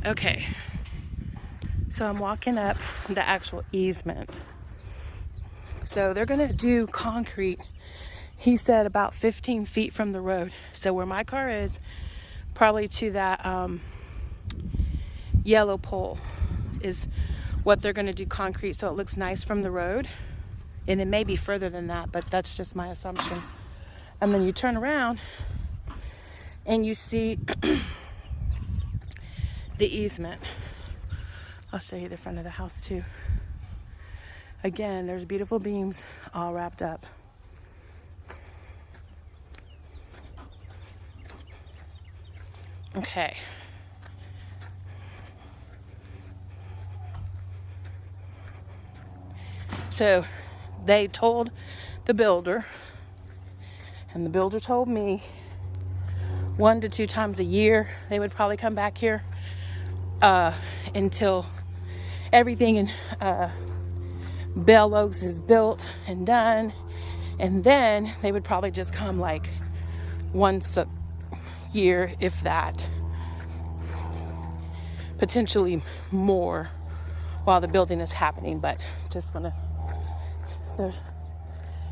Okay, so I'm walking up the actual easement. So they're gonna do concrete, he said, about 15 feet from the road. So where my car is, probably to that yellow pole is what they're gonna do concrete, so it looks nice from the road. And it may be further than that, but that's just my assumption. And then you turn around and you see the easement. I'll show you the front of the house too. Again, there's beautiful beams all wrapped up. Okay. So they told the builder, and the builder told me 1 to 2 times a year they would probably come back here until everything in Bell Oaks is built and done, and then they would probably just come like once a year, if that, potentially more, while the building is happening. But just want to, there's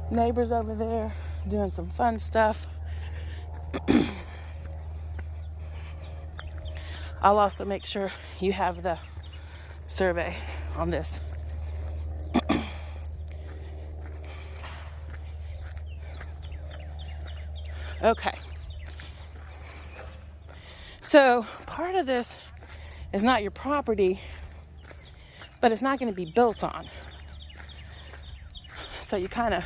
neighbors over there doing some fun stuff. I'll also make sure you have the survey on this. Okay. So part of this is not your property, but it's not going to be built on. So you kind of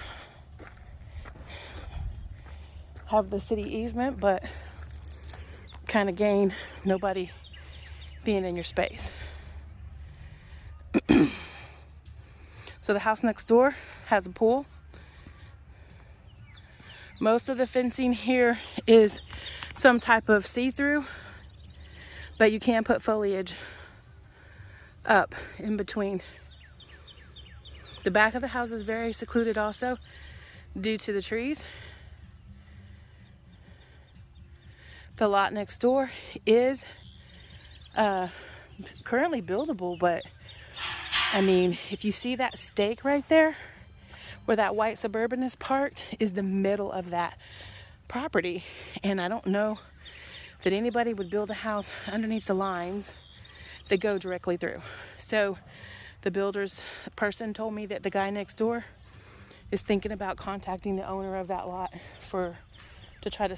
have the city easement, but kind of gain nobody being in your space. So the house next door has a pool. Most of the fencing here is some type of see-through, but you can put foliage up in between. The back of the house is very secluded also due to the trees. The lot next door is currently buildable, but I mean, if you see that stake right there, where that white Suburban is parked, is the middle of that property. And I don't know that anybody would build a house underneath the lines that go directly through. So the builder's person told me that the guy next door is thinking about contacting the owner of that lot to try to,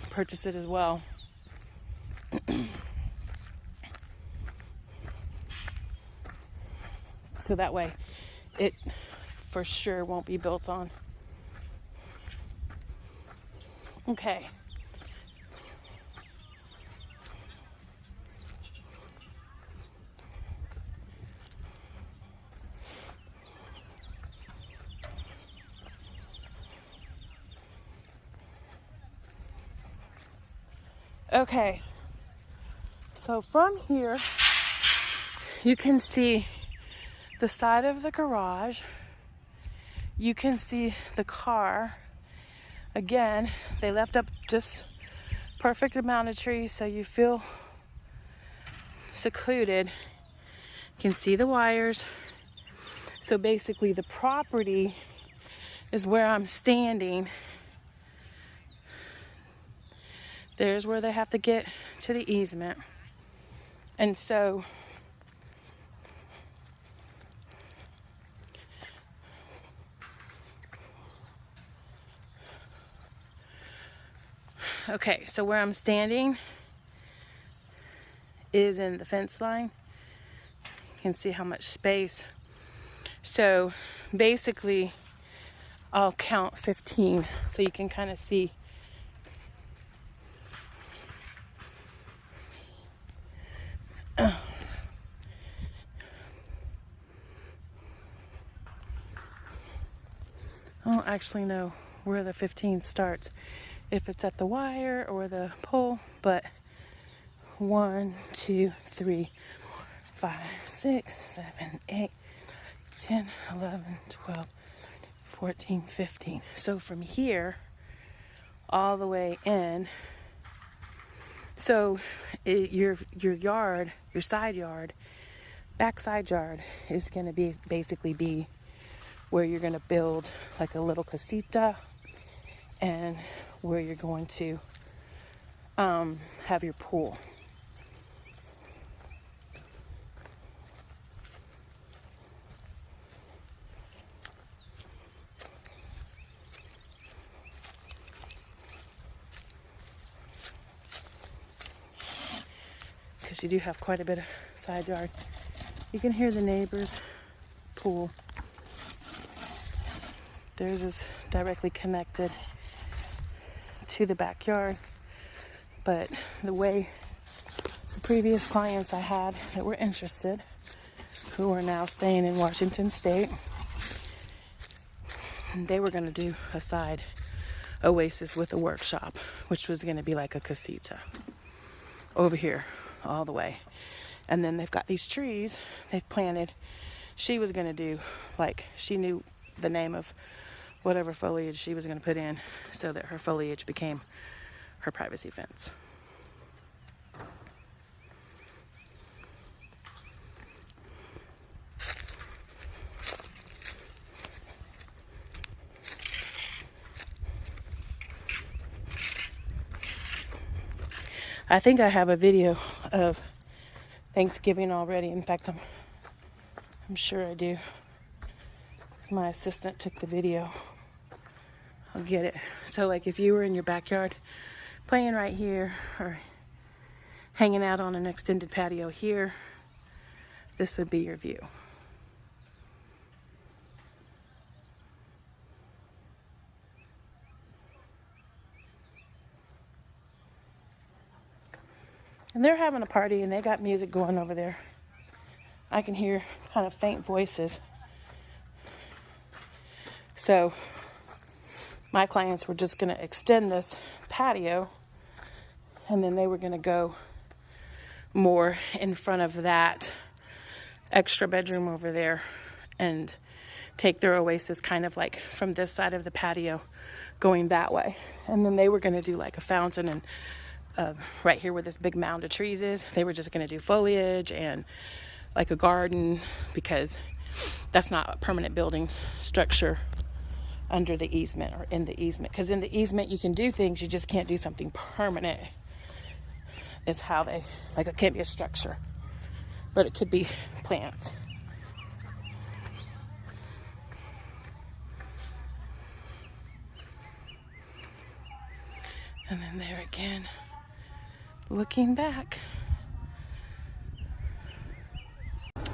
purchase it as well. So that way it for sure won't be built on. Okay. Okay. So from here, you can see the side of the garage. You can see the car. Again, they left up just perfect amount of trees so you feel secluded. You can see the wires. So basically the property is where I'm standing. There's where they have to get to the easement. And so okay, so where I'm standing is in the fence line. You can see how much space. So basically, I'll count 15 so you can kind of see. I don't actually know where the 15 starts, if it's at the wire or the pole, but 1, 2, 3, 4, 5, 6, 7, 8, 10, 11, 12, 14, 15. So from here all the way in, So your yard, your side yard, backside yard is going to be basically be where you're going to build like a little casita, and where you're going to have your pool. Because you do have quite a bit of side yard. You can hear the neighbor's pool. Theirs is directly connected to the backyard. But the way the previous clients I had that were interested, who are now staying in Washington State, they were going to do a side oasis with a workshop, which was going to be like a casita over here all the way. And then they've got these trees they've planted. She was going to do, like, she knew the name of whatever foliage she was going to put in so that her foliage became her privacy fence. I think I have a video of Thanksgiving already. In fact, I'm sure I do. Because my assistant took the video. I'll get it. So like if you were in your backyard playing right here or hanging out on an extended patio here, this would be your view. And they're having a party and they got music going over there. I can hear kind of faint voices. So my clients were just going to extend this patio, and then they were going to go more in front of that extra bedroom over there and take their oasis kind of like from this side of the patio going that way. And then they were going to do like a fountain, and right here where this big mound of trees is, they were just going to do foliage and like a garden, because that's not a permanent building structure under the easement or in the easement. Because in the easement you can do things, you just can't do something permanent, is how they, like, it can't be a structure, but it could be plants. And then there again, looking back.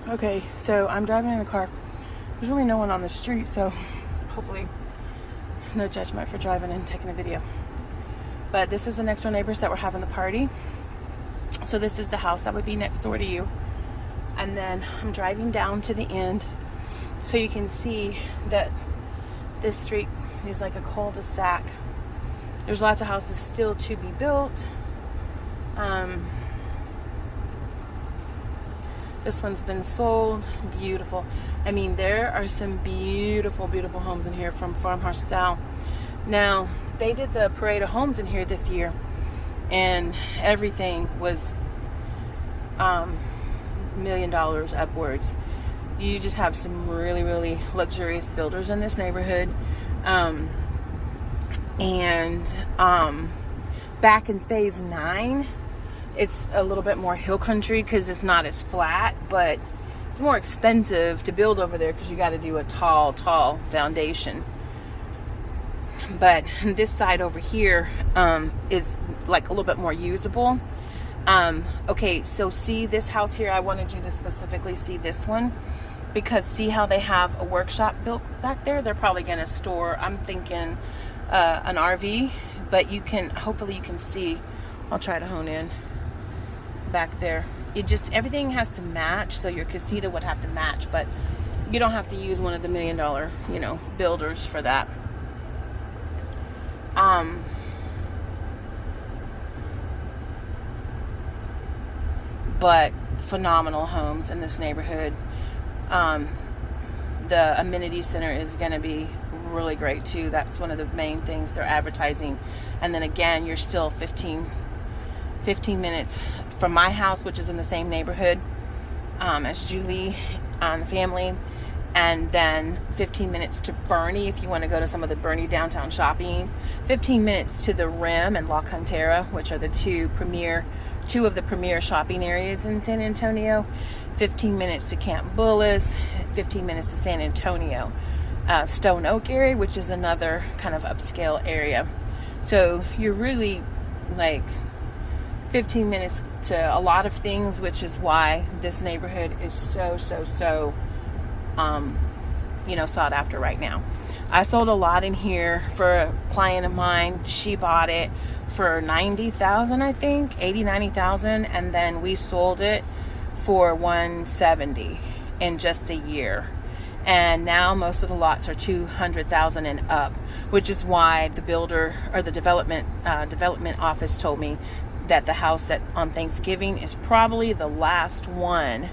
Okay, so I'm driving in the car. There's really no one on the street, so hopefully no judgment for driving and taking a video. But this is the next door neighbors that were having the party. So this is the house that would be next door to you. And then I'm driving down to the end so you can see that this street is like a cul-de-sac. There's lots of houses still to be built. This one's been sold. Beautiful. I mean, there are some beautiful, beautiful homes in here from farmhouse style. Now, they did the parade of homes in here this year, and everything was $1 million upwards. You just have some really, really luxurious builders in this neighborhood. Back in phase 9, it's a little bit more hill country because it's not as flat, but it's more expensive to build over there because you got to do a tall foundation. But this side over here is like a little bit more usable. Okay, so see this house here? I wanted you to specifically see this one, because see how they have a workshop built back there? They're probably going to store, I'm thinking, an RV, but you can, hopefully you can see, I'll try to hone in back there. It just, everything has to match, so your casita would have to match, but you don't have to use one of the $1 million, builders for that. But phenomenal homes in this neighborhood. The amenity center is going to be really great too. That's one of the main things they're advertising. And then again, you're still 15 15 minutes from my house, which is in the same neighborhood as Julie and the family, and then 15 minutes to Bernie if you want to go to some of the Bernie downtown shopping, 15 minutes to the Rim and La Cantera, which are the two of the premier shopping areas in San Antonio, 15 minutes to Camp Bullis, 15 minutes to San Antonio, Stone Oak area, which is another kind of upscale area. So you're really like 15 minutes to a lot of things, which is why this neighborhood is so sought after right now. I sold a lot in here for a client of mine. She bought it for $90,000, I think, $90,000, and then we sold it for $170 in just a year. And now most of the lots are $200,000 and up, which is why the builder or the development office told me that the house that on Thanksgiving is probably the last one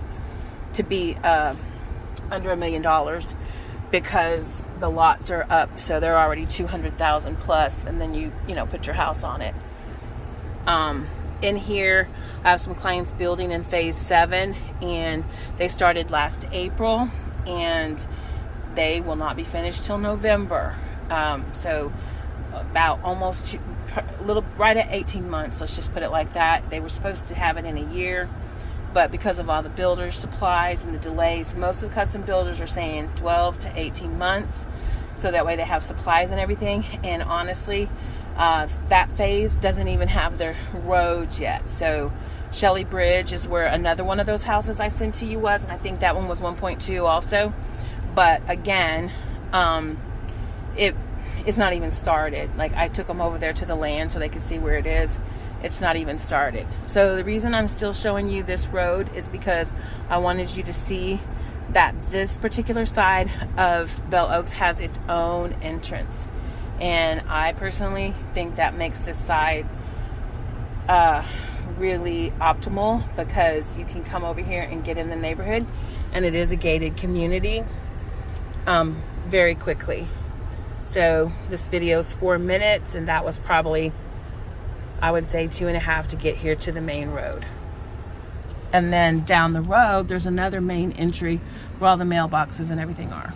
to be under $1 million, because the lots are up, so they're already 200,000 plus, and then you put your house on it. In here, I have some clients building in phase 7, and they started last April, and they will not be finished till November. So about almost right at 18 months, let's just put it like that. They were supposed to have it in a year, but because of all the builders' supplies and the delays, most of the custom builders are saying 12 to 18 months, so that way they have supplies and everything. And honestly, that phase doesn't even have their roads yet. So Shelley Bridge is where another one of those houses I sent to you was, and I think that one was 1.2 also. But again, it's not even started. Like, I took them over there to the land so they could see where it is. It's not even started. So the reason I'm still showing you this road is because I wanted you to see that this particular side of Bell Oaks has its own entrance. And I personally think that makes this side really optimal, because you can come over here and get in the neighborhood, and it is a gated community very quickly. So this video is 4 minutes, and that was probably, I would say, 2.5 to get here to the main road. And then down the road, there's another main entry where all the mailboxes and everything are.